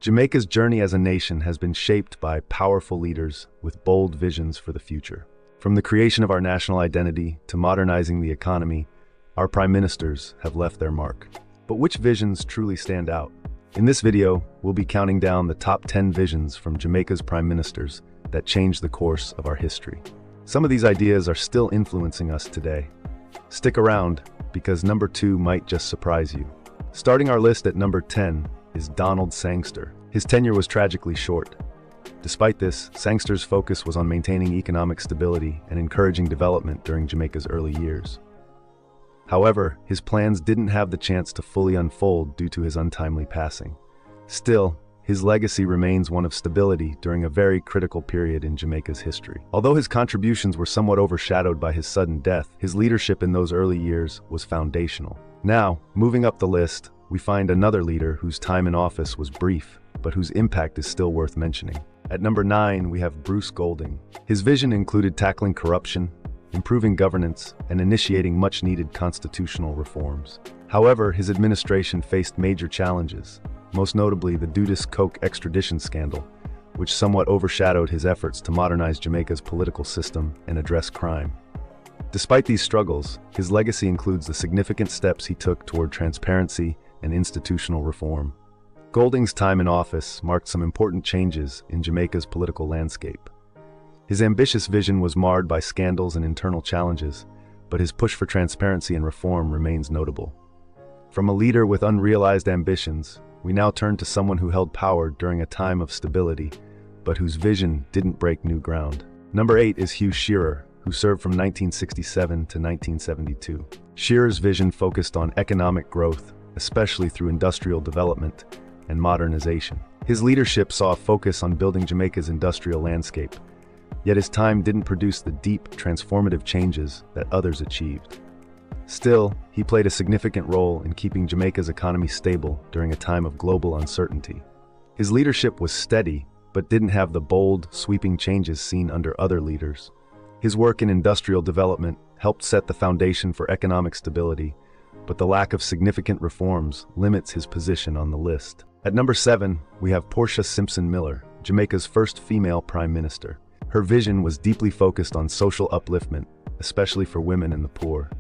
Jamaica's journey as a nation has been shaped by powerful leaders with bold visions for the future. From the creation of our national identity to modernizing the economy, our prime ministers have left their mark. But which visions truly stand out? In this video, we'll be counting down the top 10 visions from Jamaica's prime ministers that changed the course of our history. Some of these ideas are still influencing us today. Stick around, because number 2 might just surprise you. Starting our list at number 10 is Donald Sangster. His tenure was tragically short. Despite this, Sangster's focus was on maintaining economic stability and encouraging development during Jamaica's early years. However, his plans didn't have the chance to fully unfold due to his untimely passing. Still, his legacy remains one of stability during a very critical period in Jamaica's history. Although his contributions were somewhat overshadowed by his sudden death, his leadership in those early years was foundational. Now, moving up the list, we find another leader whose time in office was brief, but whose impact is still worth mentioning. At number 9, we have Bruce Golding. His vision included tackling corruption, improving governance, and initiating much-needed constitutional reforms. However, his administration faced major challenges, most notably the Dudas Coke extradition scandal, which somewhat overshadowed his efforts to modernize Jamaica's political system and address crime. Despite these struggles, his legacy includes the significant steps he took toward transparency and institutional reform. Golding's time in office marked some important changes in Jamaica's political landscape. His ambitious vision was marred by scandals and internal challenges, but his push for transparency and reform remains notable. From a leader with unrealized ambitions, we now turn to someone who held power during a time of stability, but whose vision didn't break new ground. Number 8 is Hugh Shearer, who served from 1967 to 1972. Shearer's vision focused on economic growth, especially through industrial development and modernization. His leadership saw a focus on building Jamaica's industrial landscape, yet his time didn't produce the deep, transformative changes that others achieved. Still, he played a significant role in keeping Jamaica's economy stable during a time of global uncertainty. His leadership was steady, but didn't have the bold, sweeping changes seen under other leaders. His work in industrial development helped set the foundation for economic stability, but the lack of significant reforms limits his position on the list. At number 7, we have Portia Simpson Miller, Jamaica's first female prime minister. Her vision was deeply focused on social upliftment, especially for women and the poor.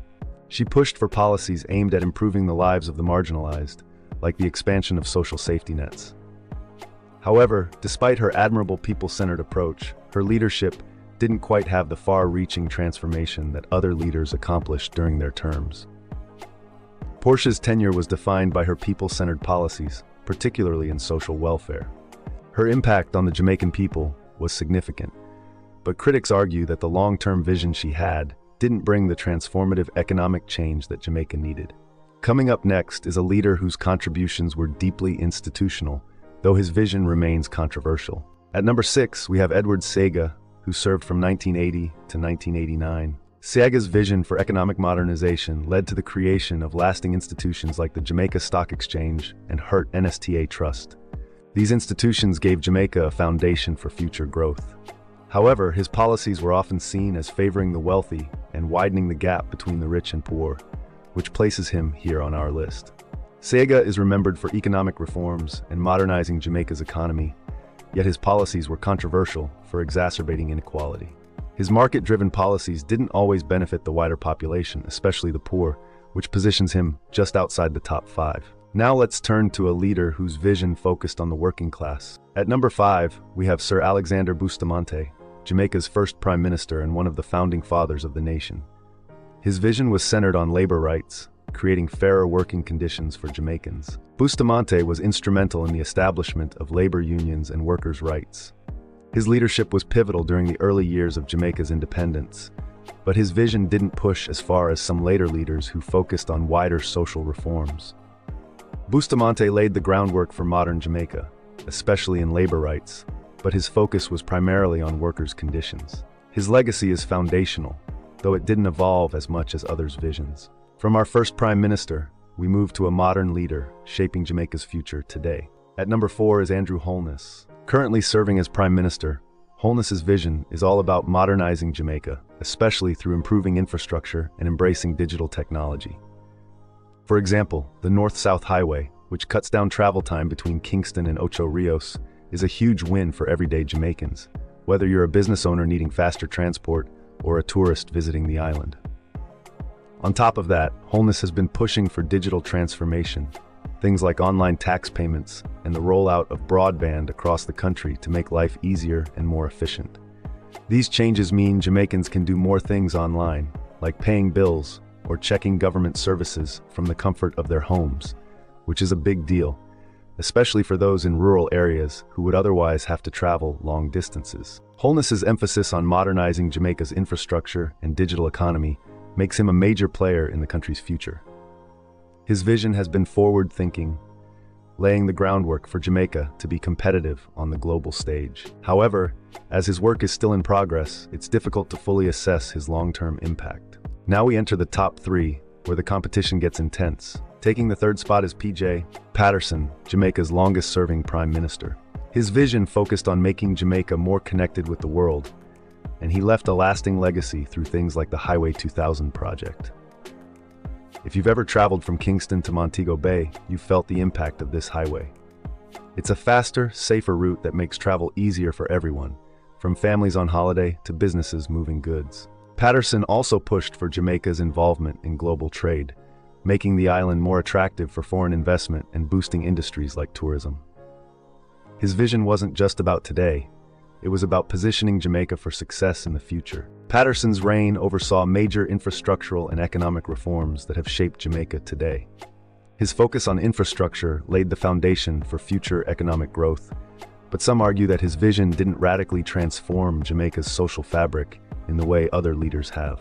She pushed for policies aimed at improving the lives of the marginalized, like the expansion of social safety nets. However, despite her admirable people-centered approach, her leadership didn't quite have the far-reaching transformation that other leaders accomplished during their terms. Portia's tenure was defined by her people-centered policies, particularly in social welfare. Her impact on the Jamaican people was significant, but critics argue that the long-term vision she had didn't bring the transformative economic change that Jamaica needed. Coming up next is a leader whose contributions were deeply institutional, though his vision remains controversial. At number 6, we have Edward Seaga, who served from 1980 to 1989. Seaga's vision for economic modernization led to the creation of lasting institutions like the Jamaica Stock Exchange and HERT NSTA Trust. These institutions gave Jamaica a foundation for future growth. However, his policies were often seen as favoring the wealthy and widening the gap between the rich and poor, which places him here on our list. Seaga is remembered for economic reforms and modernizing Jamaica's economy, yet his policies were controversial for exacerbating inequality. His market-driven policies didn't always benefit the wider population, especially the poor, which positions him just outside the top 5. Now let's turn to a leader whose vision focused on the working class. At number 5, we have Sir Alexander Bustamante, Jamaica's first prime minister and one of the founding fathers of the nation. His vision was centered on labor rights, creating fairer working conditions for Jamaicans. Bustamante was instrumental in the establishment of labor unions and workers' rights. His leadership was pivotal during the early years of Jamaica's independence, but his vision didn't push as far as some later leaders who focused on wider social reforms. Bustamante laid the groundwork for modern Jamaica, especially in labor rights, but his focus was primarily on workers' conditions. His legacy is foundational, though it didn't evolve as much as others' visions. From our first prime minister, we move to a modern leader shaping Jamaica's future today. At number 4 is Andrew Holness. Currently serving as Prime Minister, Holness's vision is all about modernizing Jamaica, especially through improving infrastructure and embracing digital technology. For example, the North-South Highway, which cuts down travel time between Kingston and Ocho Rios, is a huge win for everyday Jamaicans, whether you're a business owner needing faster transport or a tourist visiting the island. On top of that, Holness has been pushing for digital transformation, things like online tax payments and the rollout of broadband across the country to make life easier and more efficient. These changes mean Jamaicans can do more things online, like paying bills or checking government services from the comfort of their homes, which is a big deal, especially for those in rural areas who would otherwise have to travel long distances. Holness's emphasis on modernizing Jamaica's infrastructure and digital economy makes him a major player in the country's future. His vision has been forward-thinking, laying the groundwork for Jamaica to be competitive on the global stage. However, as his work is still in progress, it's difficult to fully assess his long-term impact. Now we enter the top 3, where the competition gets intense. Taking the 3rd spot is P.J. Patterson, Jamaica's longest-serving Prime Minister. His vision focused on making Jamaica more connected with the world, and he left a lasting legacy through things like the Highway 2000 project. If you've ever traveled from Kingston to Montego Bay, you've felt the impact of this highway. It's a faster, safer route that makes travel easier for everyone, from families on holiday to businesses moving goods. Patterson also pushed for Jamaica's involvement in global trade, making the island more attractive for foreign investment and boosting industries like tourism. His vision wasn't just about today, it was about positioning Jamaica for success in the future. Patterson's reign oversaw major infrastructural and economic reforms that have shaped Jamaica today. His focus on infrastructure laid the foundation for future economic growth, but some argue that his vision didn't radically transform Jamaica's social fabric in the way other leaders have.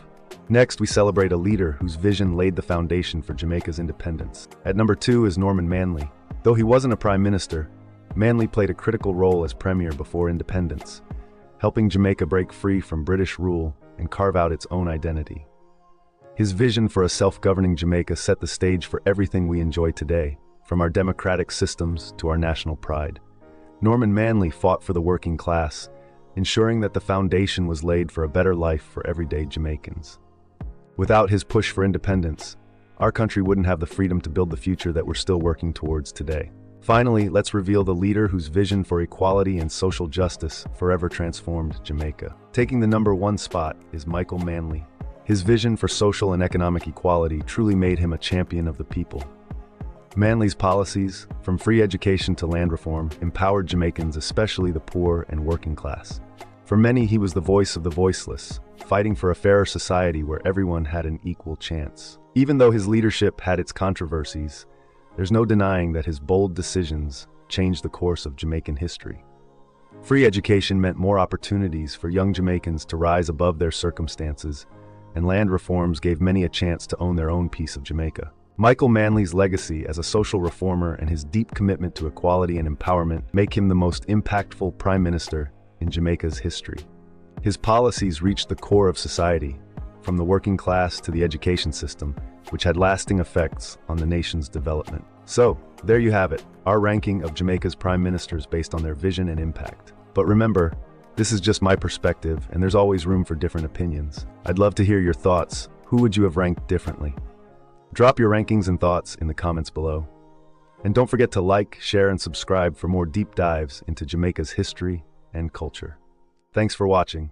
Next, we celebrate a leader whose vision laid the foundation for Jamaica's independence. At number 2 is Norman Manley. Though he wasn't a prime minister, Manley played a critical role as premier before independence, helping Jamaica break free from British rule and carve out its own identity. His vision for a self-governing Jamaica set the stage for everything we enjoy today, from our democratic systems to our national pride. Norman Manley fought for the working class, ensuring that the foundation was laid for a better life for everyday Jamaicans. Without his push for independence, our country wouldn't have the freedom to build the future that we're still working towards today. Finally, let's reveal the leader whose vision for equality and social justice forever transformed Jamaica. Taking the number 1 spot is Michael Manley. His vision for social and economic equality truly made him a champion of the people. Manley's policies, from free education to land reform, empowered Jamaicans, especially the poor and working class. For many, he was the voice of the voiceless, fighting for a fairer society where everyone had an equal chance. Even though his leadership had its controversies, there's no denying that his bold decisions changed the course of Jamaican history. Free education meant more opportunities for young Jamaicans to rise above their circumstances, and land reforms gave many a chance to own their own piece of Jamaica. Michael Manley's legacy as a social reformer and his deep commitment to equality and empowerment make him the most impactful prime minister in Jamaica's history. His policies reached the core of society, from the working class to the education system, which had lasting effects on the nation's development. So, there you have it, our ranking of Jamaica's prime ministers based on their vision and impact. But remember, this is just my perspective, and there's always room for different opinions. I'd love to hear your thoughts. Who would you have ranked differently? Drop your rankings and thoughts in the comments below. And don't forget to like, share, and subscribe for more deep dives into Jamaica's history and culture. Thanks for watching.